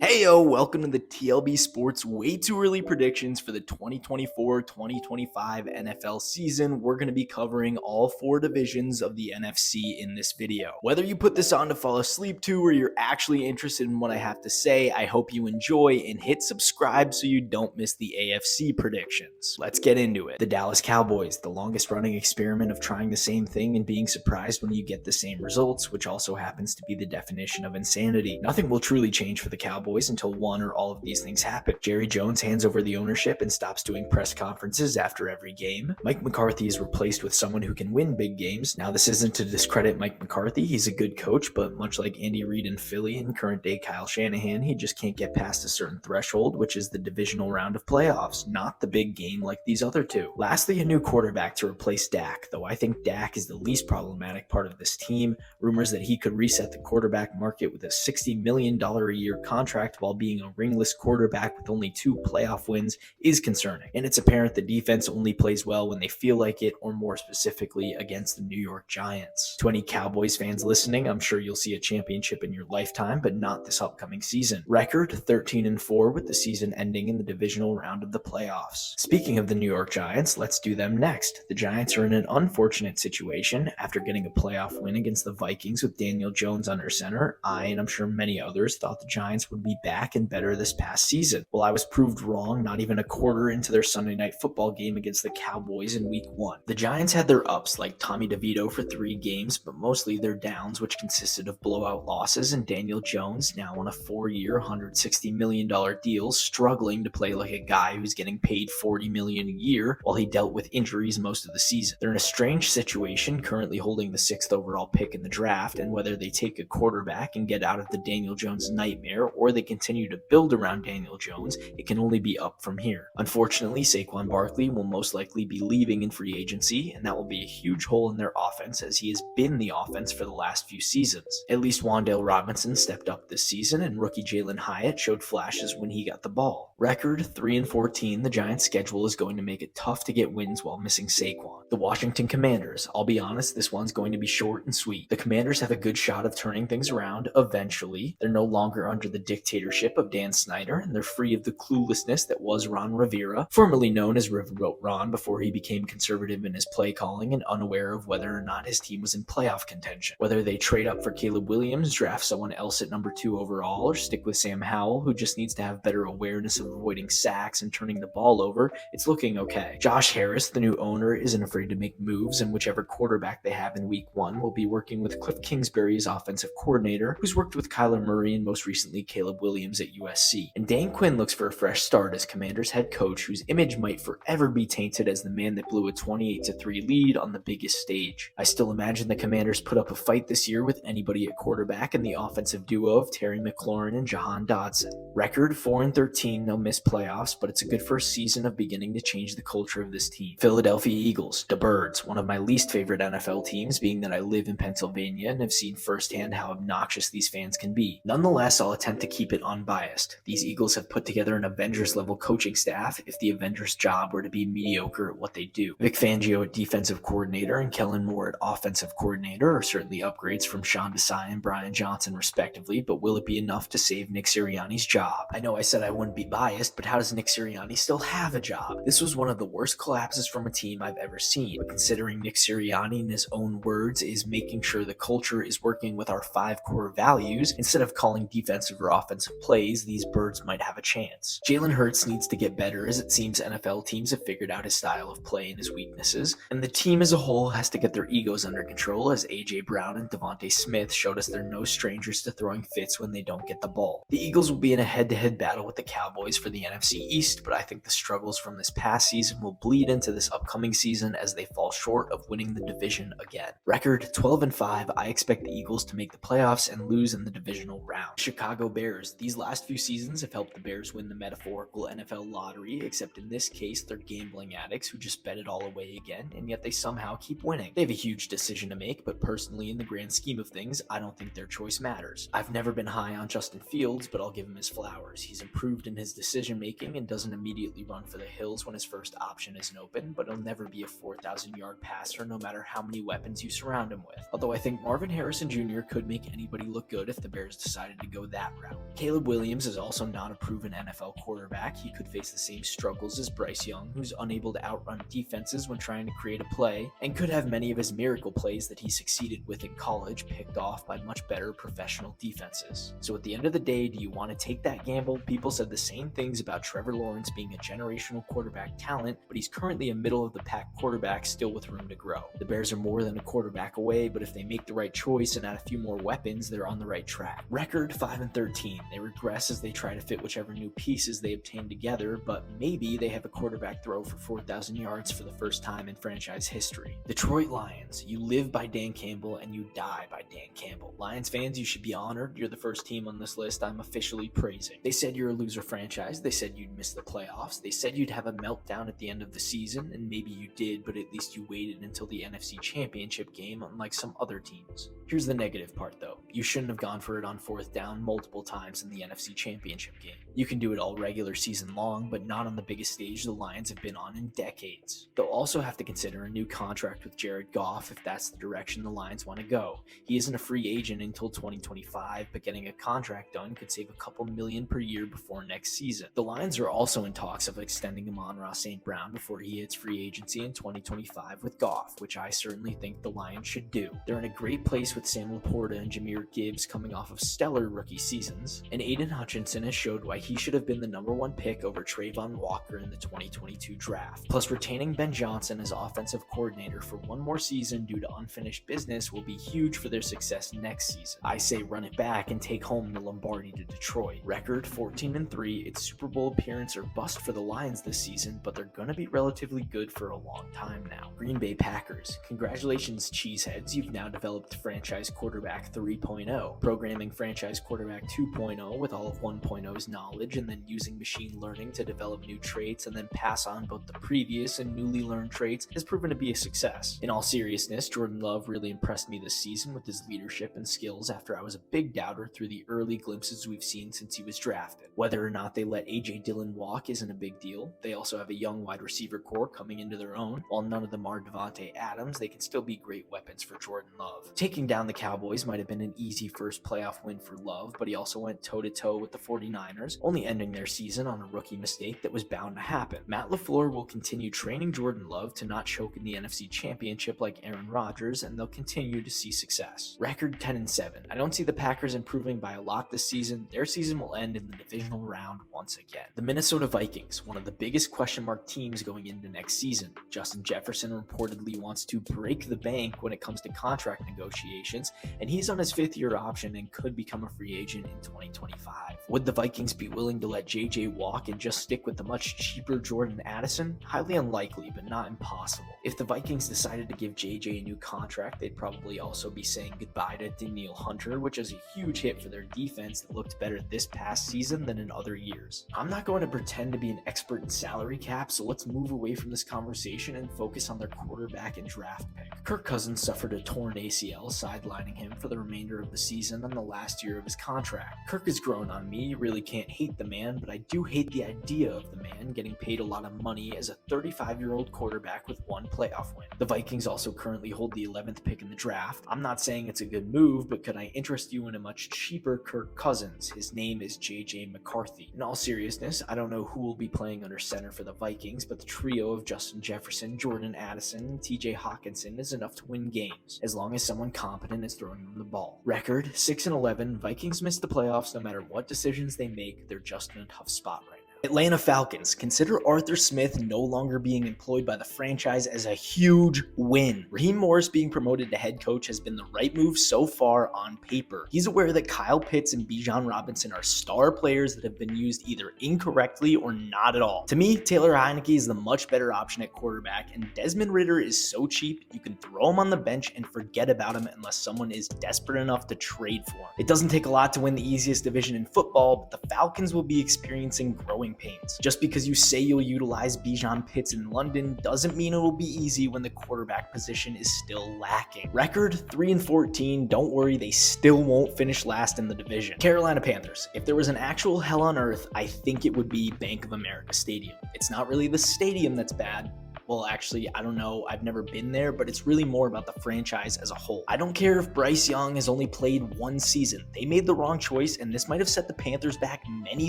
Heyo, welcome to the TLB Sports Way Too Early predictions for the 2024-2025 NFL season. We're going to be covering all four divisions of the NFC in this video. Whether you put this on to fall asleep to or you're actually interested in what I have to say, I hope you enjoy and hit subscribe so you don't miss the AFC predictions. Let's get into it. The Dallas Cowboys, the longest running experiment of trying the same thing and being surprised when you get the same results, which also happens to be the definition of insanity. Nothing will truly change for the Cowboys until one or all of these things happen. Jerry Jones hands over the ownership and stops doing press conferences after every game. Mike McCarthy is replaced with someone who can win big games. Now, this isn't to discredit Mike McCarthy. He's a good coach, but much like Andy Reid in Philly and current day Kyle Shanahan, he just can't get past a certain threshold, which is the divisional round of playoffs, not the big game like these other two. Lastly, a new quarterback to replace Dak, though I think Dak is the least problematic part of this team. Rumors that he could reset the quarterback market with a $60 million a year contract while being a ringless quarterback with only 2 playoff wins is concerning. And it's apparent the defense only plays well when they feel like it, or more specifically against the New York Giants. To any Cowboys fans listening, I'm sure you'll see a championship in your lifetime, but not this upcoming season. Record 13-4 with the season ending in the divisional round of the playoffs. Speaking of the New York Giants, let's do them next. The Giants are in an unfortunate situation after getting a playoff win against the Vikings with Daniel Jones under center. I, and I'm sure many others, thought the Giants would be back and better this past season. Well, I was proved wrong not even a quarter into their Sunday night football game against the Cowboys in week 1. The Giants had their ups like Tommy DeVito for 3 games, but mostly their downs, which consisted of blowout losses and Daniel Jones, now on a 4-year, $160 million deal, struggling to play like a guy who's getting paid $40 million a year while he dealt with injuries most of the season. They're in a strange situation, currently holding the 6th overall pick in the draft, and whether they take a quarterback and get out of the Daniel Jones nightmare or they continue to build around Daniel Jones, it can only be up from here. Unfortunately, Saquon Barkley will most likely be leaving in free agency, and that will be a huge hole in their offense as he has been the offense for the last few seasons. At least Wan'Dale Robinson stepped up this season, and rookie Jalen Hyatt showed flashes when he got the ball. Record 3-14, the Giants' schedule is going to make it tough to get wins while missing Saquon. The Washington Commanders, I'll be honest, this one's going to be short and sweet. The Commanders have a good shot of turning things around eventually. They're no longer under the dictatorship of Dan Snyder, and they're free of the cluelessness that was Ron Rivera, formerly known as Riverboat Ron before he became conservative in his play calling and unaware of whether or not his team was in playoff contention. Whether they trade up for Caleb Williams, draft someone else at number 2 overall, or stick with Sam Howell, who just needs to have better awareness of avoiding sacks and turning the ball over, it's looking okay. Josh Harris, the new owner, isn't afraid to make moves, and whichever quarterback they have in week 1 will be working with Cliff Kingsbury's offensive coordinator, who's worked with Kyler Murray and most recently Caleb Williams at USC. And Dan Quinn looks for a fresh start as Commanders head coach, whose image might forever be tainted as the man that blew a 28-3 lead on the biggest stage. I still imagine the Commanders put up a fight this year with anybody at quarterback and the offensive duo of Terry McLaurin and Jahan Dotson. Record 4-13, they'll miss playoffs, but it's a good first season of beginning to change the culture of this team. Philadelphia Eagles, the Birds, one of my least favorite NFL teams, being that I live in Pennsylvania and have seen firsthand how obnoxious these fans can be. Nonetheless, I'll attempt to keep it unbiased. These Eagles have put together an Avengers-level coaching staff if the Avengers' job were to be mediocre at what they do. Vic Fangio at defensive coordinator and Kellen Moore at offensive coordinator are certainly upgrades from Sean Desai and Brian Johnson respectively, but will it be enough to save Nick Sirianni's job? I know I said I wouldn't be biased, but how does Nick Sirianni still have a job? This was one of the worst collapses from a team I've ever seen, but considering Nick Sirianni, in his own words, is making sure the culture is working with our 5 core values instead of calling defensive or offensive plays, these Birds might have a chance. Jalen Hurts needs to get better, as it seems NFL teams have figured out his style of play and his weaknesses, and the team as a whole has to get their egos under control, as A.J. Brown and Devontae Smith showed us they're no strangers to throwing fits when they don't get the ball. The Eagles will be in a head-to-head battle with the Cowboys for the NFC East, but I think the struggles from this past season will bleed into this upcoming season as they fall short of winning the division again. Record 12-5, I expect the Eagles to make the playoffs and lose in the divisional round. Chicago Bears, these last few seasons have helped the Bears win the metaphorical NFL lottery, except in this case they're gambling addicts who just bet it all away again, and yet they somehow keep winning. They have a huge decision to make, but personally in the grand scheme of things, I don't think their choice matters. I've never been high on Justin Fields, but I'll give him his flowers. He's improved in his decision making and doesn't immediately run for the hills when his first option isn't open, but he'll never be a 4,000-yard passer no matter how many weapons you surround him with. Although I think Marvin Harrison Jr. could make anybody look good if the Bears decided to go that route. Caleb Williams is also not a proven NFL quarterback. He could face the same struggles as Bryce Young, who's unable to outrun defenses when trying to create a play, and could have many of his miracle plays that he succeeded with in college picked off by much better professional defenses. So at the end of the day, do you want to take that gamble? People said the same things about Trevor Lawrence being a generational quarterback talent, but he's currently a middle-of-the-pack quarterback still with room to grow. The Bears are more than a quarterback away, but if they make the right choice and add a few more weapons, they're on the right track. Record 5-13. They regress as they try to fit whichever new pieces they obtain together, but maybe they have a quarterback throw for 4,000 yards for the first time in franchise history. Detroit Lions. You live by Dan Campbell and you die by Dan Campbell. Lions fans, you should be honored. You're the first team on this list I'm officially praising. They said you're a loser franchise. They said you'd miss the playoffs. They said you'd have a meltdown at the end of the season, and maybe you did, but at least you waited until the NFC Championship game, unlike some other teams. Here's the negative part though. You shouldn't have gone for it on 4th down multiple times in the NFC Championship game. You can do it all regular season long, but not on the biggest stage the Lions have been on in decades. They'll also have to consider a new contract with Jared Goff if that's the direction the Lions want to go. He isn't a free agent until 2025, but getting a contract done could save a couple million per year before next season. The Lions are also in talks of extending Amon-Ra St. Brown before he hits free agency in 2025 with Goff, which I certainly think the Lions should do. They're in a great place with Sam Laporta and Jahmyr Gibbs coming off of stellar rookie seasons, and Aiden Hutchinson has showed why he should have been the number 1 pick over Trayvon Walker in the 2022 draft. Plus, retaining Ben Johnson as offensive coordinator for one more season due to unfinished business will be huge for their success next season. I say run it back and take home the Lombardi to Detroit. Record 14-3, it's Super Bowl appearance or bust for the Lions this season, but they're gonna be relatively good for a long time now. Green Bay Packers. Congratulations, cheeseheads, you've now developed franchise quarterback 3.0, programming franchise quarterback 2.0 with all of 1.0's knowledge, and then using machine learning to develop new traits and then pass on both the previous and newly learned traits has proven to be a success. In all seriousness, Jordan Love really impressed me this season with his leadership and skills after I was a big doubter through the early glimpses we've seen since he was drafted. Whether or not they let AJ Dillon walk isn't a big deal. They also have a young wide receiver core coming into their own. While none of them are Devontae Adams, they can still be great weapons for Jordan Love. Taking down the Cowboys might have been an easy first playoff win for Love, but he also went toe-to-toe with the 49ers, only ending their season on a rookie mistake that was bound to happen. Matt LaFleur will continue training Jordan Love to not choke in the NFC Championship like Aaron Rodgers, and they'll continue to see success. Record 10-7. I don't see the Packers improving by a lot this season. Their season will end in the divisional round once again. The Minnesota Vikings, one of the biggest question mark teams going into next season. Justin Jefferson reportedly wants to break the bank when it comes to contract negotiations, and he's on his 5th-year option and could become a free agent in 2025. Would the Vikings be willing to let JJ walk and just stick with the much cheaper Jordan Addison? Highly unlikely, but not impossible. If the Vikings decided to give JJ a new contract, they'd probably also be saying goodbye to Danielle Hunter, which is a huge hit for their defense that looked better this past season than in other years. I'm not going to pretend to be an expert in salary cap, so let's move away from this conversation and focus on their quarterback and draft pick. Kirk Cousins suffered a torn ACL, sidelining him for the remainder of the season and the last year of his contract. Kirk has grown on me. You really can't hate the man, but I do hate the idea of the man getting paid a lot of money as a 35-year-old quarterback with 1 playoff win. The Vikings also currently hold the 11th pick in the draft. I'm not saying it's a good move, but could I interest you in a much cheaper Kirk Cousins? His name is JJ McCarthy. In all seriousness, I don't know who will be playing under center for the Vikings, but the trio of Justin Jefferson, Jordan Addison, and TJ Hawkinson is enough to win games, as long as someone competent is throwing them the ball. Record 6-11, Vikings miss the playoffs no matter what decisions they make. They're just in a tough spot right now. Atlanta Falcons. Consider Arthur Smith no longer being employed by the franchise as a huge win. Raheem Morris being promoted to head coach has been the right move so far on paper. He's aware that Kyle Pitts and Bijan Robinson are star players that have been used either incorrectly or not at all. To me, Taylor Heinicke is the much better option at quarterback, and Desmond Ridder is so cheap you can throw him on the bench and forget about him unless someone is desperate enough to trade for him. It doesn't take a lot to win the easiest division in football, but the Falcons will be experiencing growing pains. Just because you say you'll utilize Bijan Pitts in London doesn't mean it'll be easy when the quarterback position is still lacking. Record 3-14, don't worry, they still won't finish last in the division. Carolina Panthers. If there was an actual hell on earth, I think it would be Bank of America Stadium. It's not really the stadium that's bad, Well, actually, I don't know. I've never been there, but it's really more about the franchise as a whole. I don't care if Bryce Young has only played one season. They made the wrong choice, and this might have set the Panthers back many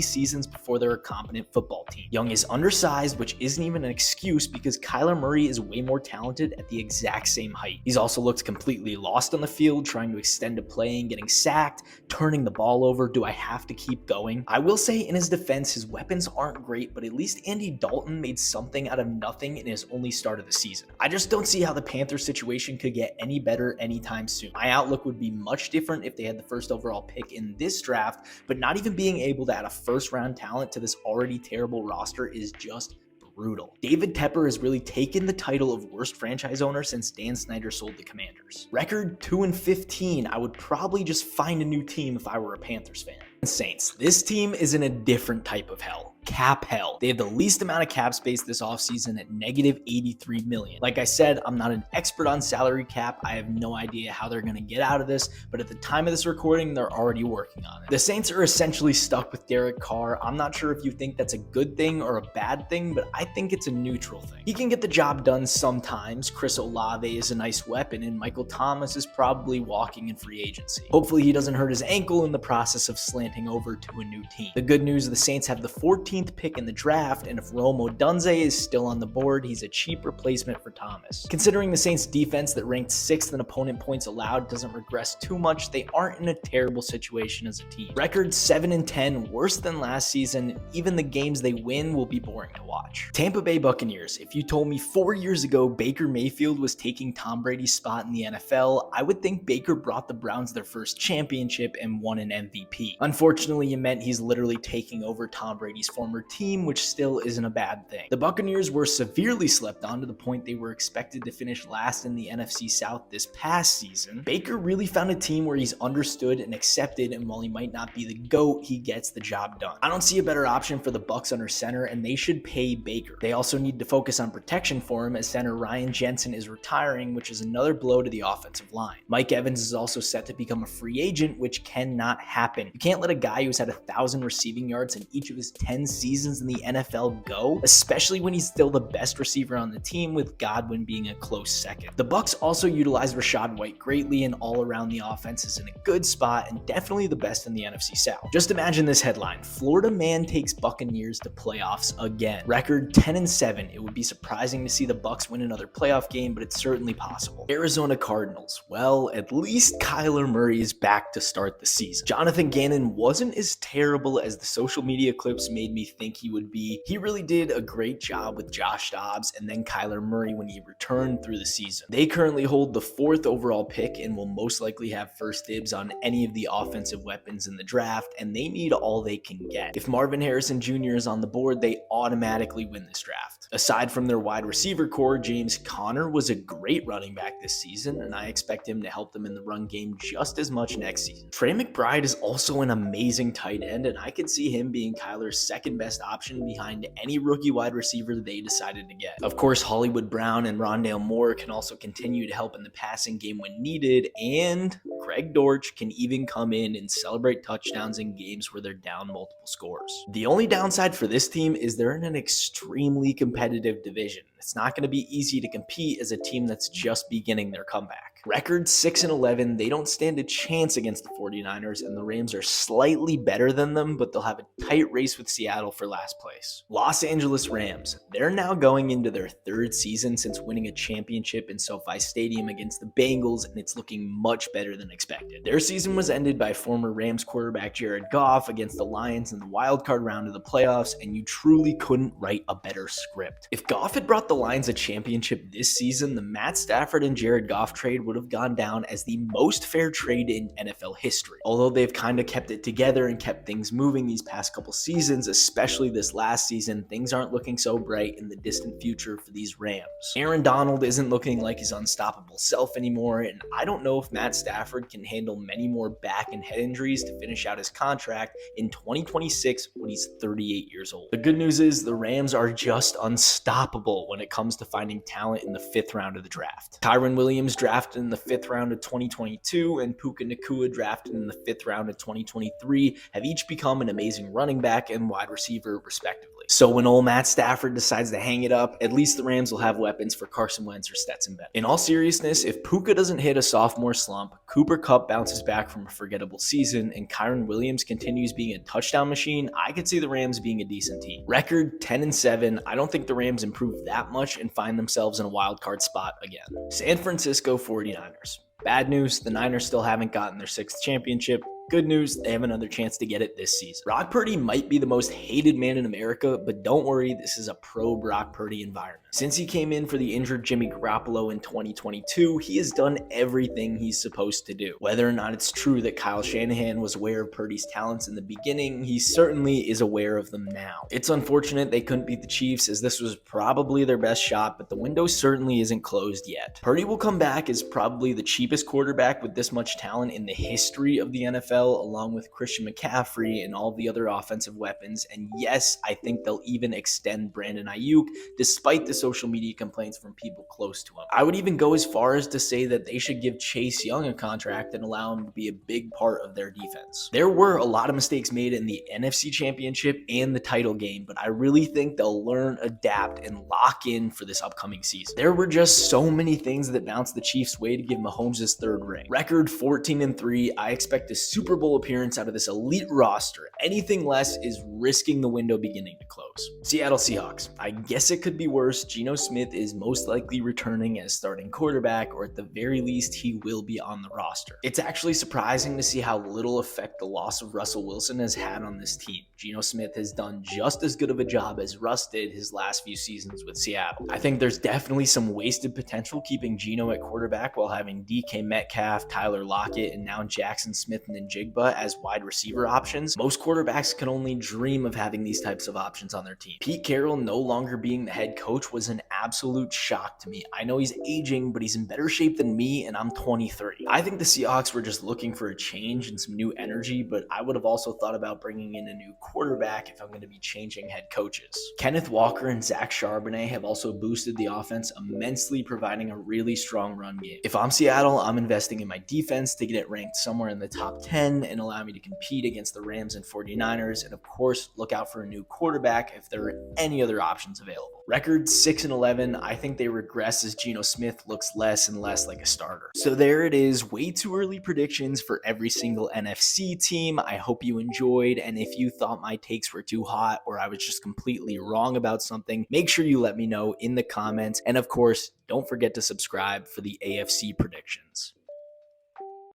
seasons before they're a competent football team. Young is undersized, which isn't even an excuse because Kyler Murray is way more talented at the exact same height. He's also looked completely lost on the field, trying to extend a play and getting sacked, turning the ball over. Do I have to keep going? I will say in his defense, his weapons aren't great, but at least Andy Dalton made something out of nothing in his only start of the season. I just don't see how the Panthers situation could get any better anytime soon. My outlook would be much different if they had the first overall pick in this draft, but not even being able to add a first round talent to this already terrible roster is just brutal. David Tepper has really taken the title of worst franchise owner since Dan Snyder sold the Commanders. Record 2-15. I would probably just find a new team if I were a Panthers fan. Saints. This team is in a different type of hell. Cap hell. They have the least amount of cap space this offseason at negative $83 million. Like I said, I'm not an expert on salary cap. I have no idea how they're going to get out of this, but at the time of this recording, they're already working on it. The Saints are essentially stuck with Derek Carr. I'm not sure if you think that's a good thing or a bad thing, but I think it's a neutral thing. He can get the job done sometimes. Chris Olave is a nice weapon, and Michael Thomas is probably walking in free agency. Hopefully he doesn't hurt his ankle in the process of slanting over to a new team. The good news is the Saints have the 14th pick in the draft, and if Rome Odunze is still on the board, he's a cheap replacement for Thomas. Considering the Saints defense that ranked 6th in opponent points allowed doesn't regress too much, they aren't in a terrible situation as a team. Record 7-10, worse than last season. Even the games they win will be boring to watch. Tampa Bay Buccaneers. If you told me 4 years ago Baker Mayfield was taking Tom Brady's spot in the NFL, I would think Baker brought the Browns their first championship and won an MVP. Unfortunately, it meant he's literally taking over Tom Brady's former team, which still isn't a bad thing. The Buccaneers were severely slept on to the point they were expected to finish last in the NFC South this past season. Baker really found a team where he's understood and accepted, and while he might not be the GOAT, he gets the job done. I don't see a better option for the Bucs under center, and they should pay Baker. They also need to focus on protection for him as center Ryan Jensen is retiring, which is another blow to the offensive line. Mike Evans is also set to become a free agent, which cannot happen. You can't let a guy who's had 1,000 receiving yards in each of his 10 seasons in the NFL go, especially when he's still the best receiver on the team, with Godwin being a close second. The Bucs also utilize Rachaad White greatly, and all around the offense is in a good spot and definitely the best in the NFC South. Just imagine this headline: Florida man takes Buccaneers to playoffs again. Record 10-7. It would be surprising to see the Bucs win another playoff game, but it's certainly possible. Arizona Cardinals. Well, at least Kyler Murray is back to start the season. Jonathan Gannon wasn't as terrible as the social media clips made me think he would be. He really did a great job with Josh Dobbs and then Kyler Murray when he returned through the season. They currently hold the 4th overall pick and will most likely have first dibs on any of the offensive weapons in the draft, and they need all they can get. If Marvin Harrison Jr. is on the board, they automatically win this draft. Aside from their wide receiver core, James Conner was a great running back this season, and I expect him to help them in the run game just as much next season. Trey McBride is also an amazing tight end, and I could see him being Kyler's second best option behind any rookie wide receiver they decided to get. Of course, Hollywood Brown and Rondale Moore can also continue to help in the passing game when needed, and Craig Dortch can even come in and celebrate touchdowns in games where they're down multiple scores. The only downside for this team is they're in an extremely competitive division. It's not going to be easy to compete as a team that's just beginning their comeback. Record 6-11, they don't stand a chance against the 49ers, and the Rams are slightly better than them, but they'll have a tight race with Seattle for last place. Los Angeles Rams, they're now going into their 3rd season since winning a championship in SoFi Stadium against the Bengals, and it's looking much better than expected. Their season was ended by former Rams quarterback Jared Goff against the Lions in the wildcard round of the playoffs, and you truly couldn't write a better script. If Goff had brought the Lions a championship this season, the Matt Stafford and Jared Goff trade would have gone down as the most fair trade in NFL history. Although they've kind of kept it together and kept things moving these past couple seasons, especially this last season, things aren't looking so bright in the distant future for these Rams. Aaron Donald isn't looking like his unstoppable self anymore, and I don't know if Matt Stafford can handle many more back and head injuries to finish out his contract in 2026 when he's 38 years old. The good news is the Rams are just unstoppable when it comes to finding talent in the 5th round of the draft. Kyron Williams drafted in the 5th round of 2022 and Puka Nacua drafted in the 5th round of 2023 have each become an amazing running back and wide receiver respectively. So when old Matt Stafford decides to hang it up, at least the Rams will have weapons for Carson Wentz or Stetson Bennett. In all seriousness, if Puka doesn't hit a sophomore slump, Cooper Kupp bounces back from a forgettable season, and Kyren Williams continues being a touchdown machine, I could see the Rams being a decent team. Record 10-7, I don't think the Rams improve that much and find themselves in a wild card spot again. San Francisco 49ers. Bad news, the Niners still haven't gotten their 6th championship. Good news, they have another chance to get it this season. Brock Purdy might be the most hated man in America, but don't worry, this is a pro Brock Purdy environment. Since he came in for the injured Jimmy Garoppolo in 2022, he has done everything he's supposed to do. Whether or not it's true that Kyle Shanahan was aware of Purdy's talents in the beginning, he certainly is aware of them now. It's unfortunate they couldn't beat the Chiefs, as this was probably their best shot, but the window certainly isn't closed yet. Purdy will come back as probably the cheapest quarterback with this much talent in the history of the NFL, along with Christian McCaffrey and all the other offensive weapons. And yes, I think they'll even extend Brandon Ayuk, despite the social media complaints from people close to him. I would even go as far as to say that they should give Chase Young a contract and allow him to be a big part of their defense. There were a lot of mistakes made in the NFC Championship and the title game, but I really think they'll learn, adapt, and lock in for this upcoming season. There were just so many things that bounced the Chiefs' way to give Mahomes his 3rd ring. Record 14-3, I expect a Super Bowl appearance out of this elite roster. Anything less is risking the window beginning to close. Seattle Seahawks. I guess it could be worse. Geno Smith is most likely returning as starting quarterback, or at the very least, he will be on the roster. It's actually surprising to see how little effect the loss of Russell Wilson has had on this team. Geno Smith has done just as good of a job as Russ did his last few seasons with Seattle. I think there's definitely some wasted potential keeping Geno at quarterback while having DK Metcalf, Tyler Lockett, and now Jackson Smith and Njigba as wide receiver options. Most quarterbacks can only dream of having these types of options on their team. Pete Carroll no longer being the head coach was an absolute shock to me. I know he's aging, but he's in better shape than me, and I'm 23. I think the Seahawks were just looking for a change and some new energy, but I would have also thought about bringing in a new quarterback if I'm going to be changing head coaches. Kenneth Walker and Zach Charbonnet have also boosted the offense immensely, providing a really strong run game. If I'm Seattle, I'm investing in my defense to get it ranked somewhere in the top 10 and allow me to compete against the Rams and 49ers, and of course, look out for a new quarterback if there are any other options available. Record 6-11, I think they regress as Geno Smith looks less and less like a starter. So there it is, way too early predictions for every single NFC team. I hope you enjoyed, and if you thought my takes were too hot or I was just completely wrong about something, make sure you let me know in the comments, and of course, don't forget to subscribe for the AFC predictions.